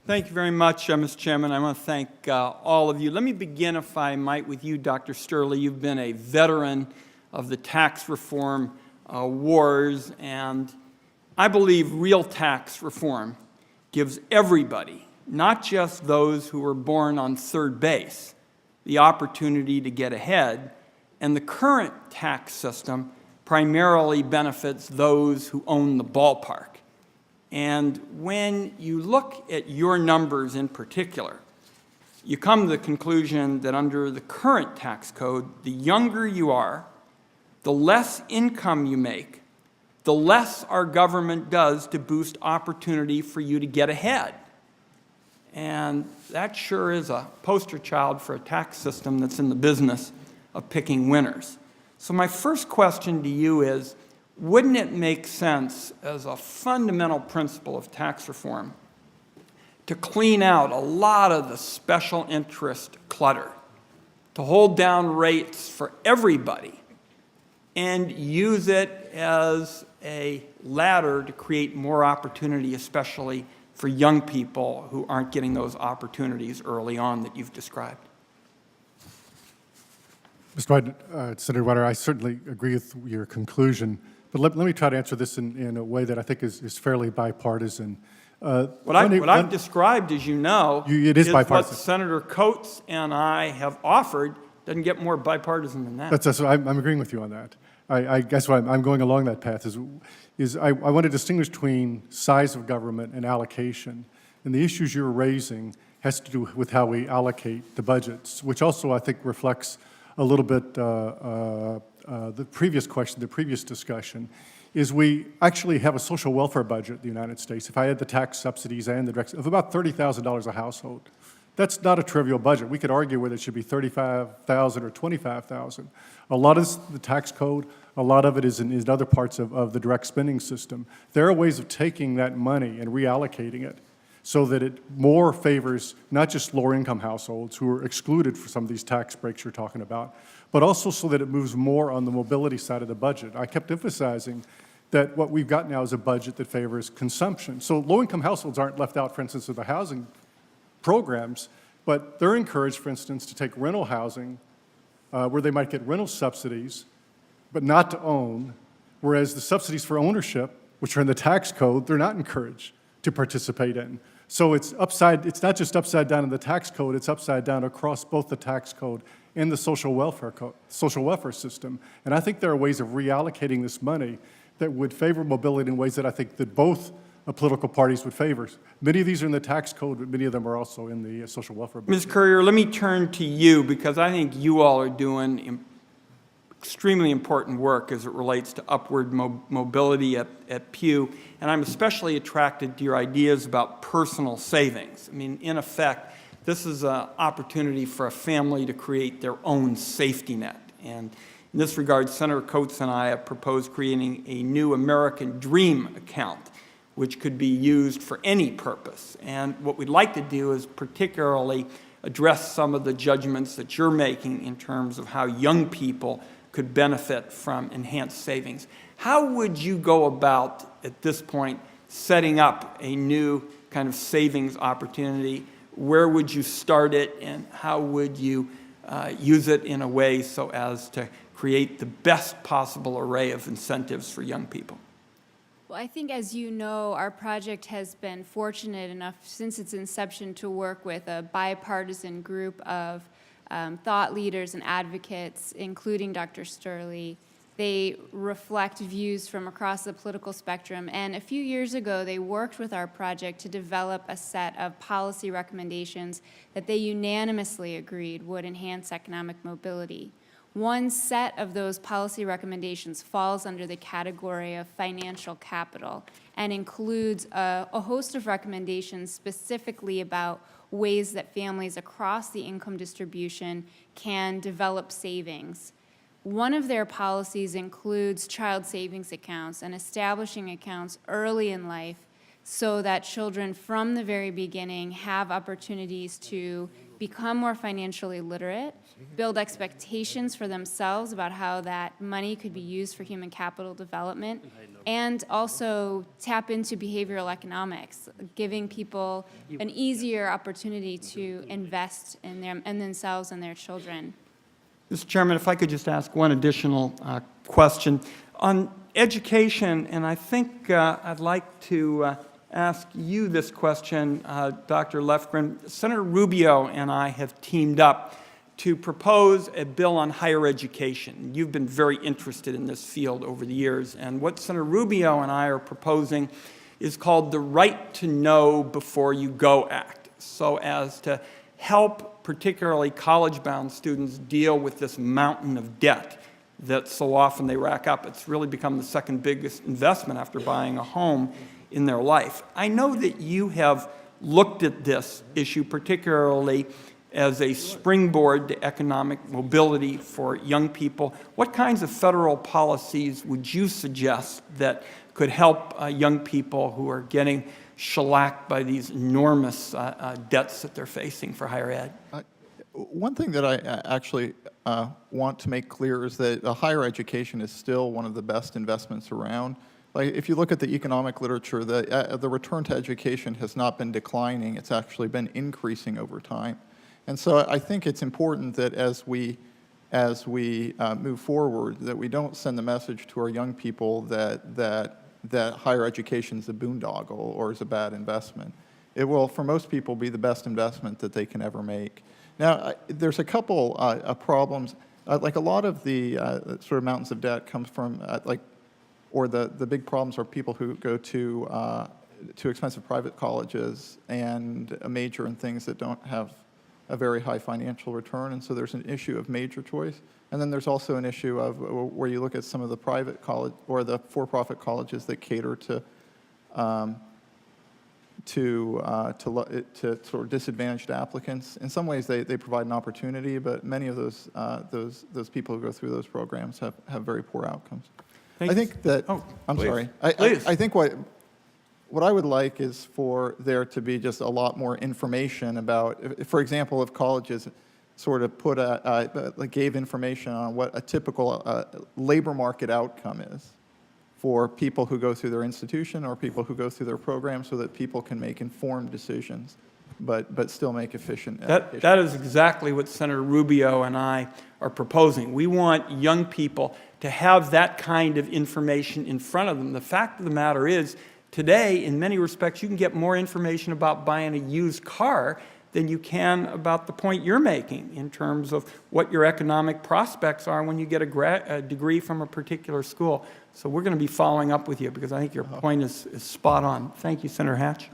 Thank you very much, Mr. Chairman. I want to thank all of you. Let me begin, if I might, with you, Dr. Sturley. You've been a veteran of the tax reform wars, and I believe real tax reform gives everybody, not just those who were born on third base, the opportunity to get ahead, and the current tax system primarily benefits those who own the ballpark. And when you look at your numbers in particular, you come to the conclusion that under the current tax code, the younger you are, the less income you make, the less our government does to boost opportunity for you to get ahead. And that sure is a poster child for a tax system that's in the business of picking winners. So my first question to you is, wouldn't it make sense as a fundamental principle of tax reform to clean out a lot of the special interest clutter, to hold down rates for everybody, and use it as a ladder to create more opportunity, especially for young people who aren't getting those opportunities early on that you've described? Mr. Wyden, Senator Wyden, I certainly agree with your conclusion, but let me try to answer this in a way that I think is fairly bipartisan. What I've described, as you know, it is bipartisan. What Senator Coates and I have offered. Doesn't get more bipartisan than that. That's I'm agreeing with you on that. I guess what I'm going along that path is I want to distinguish between size of government and allocation. And the issues you're raising has to do with how we allocate the budgets, which also I think reflects a little bit the previous question, the previous discussion, is we actually have a social welfare budget in the United States. If I had the tax subsidies and the direct, of about $30,000 a household. That's not a trivial budget. We could argue whether it should be $35,000 or $25,000. A lot of the tax code, a lot of it is in other parts of the direct spending system. There are ways of taking that money and reallocating it so that it more favors not just lower income households who are excluded for some of these tax breaks you're talking about, but also so that it moves more on the mobility side of the budget. I kept emphasizing that what we've got now is a budget that favors consumption. So low-income households aren't left out, for instance, of the housing programs, but they're encouraged, for instance, to take rental housing where they might get rental subsidies, but not to own, whereas the subsidies for ownership, which are in the tax code, they're not encouraged to participate in. So it's not just upside down in the tax code, it's upside down across both the tax code and the social welfare system. And I think there are ways of reallocating this money that would favor mobility in ways that I think that both political parties would favor. Many of these are in the tax code, but many of them are also in the social welfare bill. Ms. Currier, let me turn to you, because I think you all are doing extremely important work as it relates to upward mobility at Pew, and I'm especially attracted to your ideas about personal savings. I mean, in effect, this is an opportunity for a family to create their own safety net. And in this regard, Senator Coates and I have proposed creating a new American Dream account, which could be used for any purpose. And what we'd like to do is particularly address some of the judgments that you're making in terms of how young people could benefit from enhanced savings. How would you go about, at this point, setting up a new kind of savings opportunity? Where would you start it, and how would you use it in a way so as to create the best possible array of incentives for young people? Well, I think, as you know, our project has been fortunate enough since its inception to work with a bipartisan group of thought leaders and advocates, including Dr. Sturley. They reflect views from across the political spectrum, and a few years ago they worked with our project to develop a set of policy recommendations that they unanimously agreed would enhance economic mobility. One set of those policy recommendations falls under the category of financial capital and includes a host of recommendations specifically about ways that families across the income distribution can develop savings. One of their policies includes child savings accounts and establishing accounts early in life so that children from the very beginning have opportunities to become more financially literate, build expectations for themselves about how that money could be used for human capital development, and also tap into behavioral economics, giving people an easier opportunity to invest in themselves and their children. Mr. Chairman, if I could just ask one additional question. On education, and I think I'd like to ask you this question, Dr. Lefgren. Senator Rubio and I have teamed up to propose a bill on higher education. You've been very interested in this field over the years, and what Senator Rubio and I are proposing is called the Right to Know Before You Go Act, so as to help particularly college-bound students deal with this mountain of debt that so often they rack up. It's really become the second biggest investment after buying a home in their life. I know that you have looked at this issue particularly as a springboard to economic mobility for young people. What kinds of federal policies would you suggest that could help young people who are getting shellacked by these enormous debts that they're facing for higher ed? One thing that I actually want to make clear is that higher education is still one of the best investments around. Like, if you look at the economic literature, the return to education has not been declining. It's actually been increasing over time. And so I think it's important that as we move forward, that we don't send the message to our young people that higher education is a boondoggle or is a bad investment. It will, for most people, be the best investment that they can ever make. Now, there's a couple problems. Like a lot of the sort of mountains of debt comes from, or the big problems are people who go to expensive private colleges and major in things that don't have a very high financial return, and so there's an issue of major choice. And then there's also an issue of where you look at some of the private college or the for-profit colleges that cater to sort of disadvantaged applicants. In some ways, they provide an opportunity, but many of those people who go through those programs have very poor outcomes. Thanks. I think that. Oh, I'm please. sorry. Please. I think what I would like is for there to be just a lot more information about, for example, if colleges sort of gave information on what a typical labor market outcome is for people who go through their institution or people who go through their program, so that people can make informed decisions, but still make efficient. That is exactly what Senator Rubio and I are proposing. We want young people to have that kind of information in front of them. The fact of the matter is, today, in many respects, you can get more information about buying a used car than you can about the point you're making in terms of what your economic prospects are when you get a degree from a particular school. So we're going to be following up with you because I think your point is spot on. Thank you, Senator Hatch.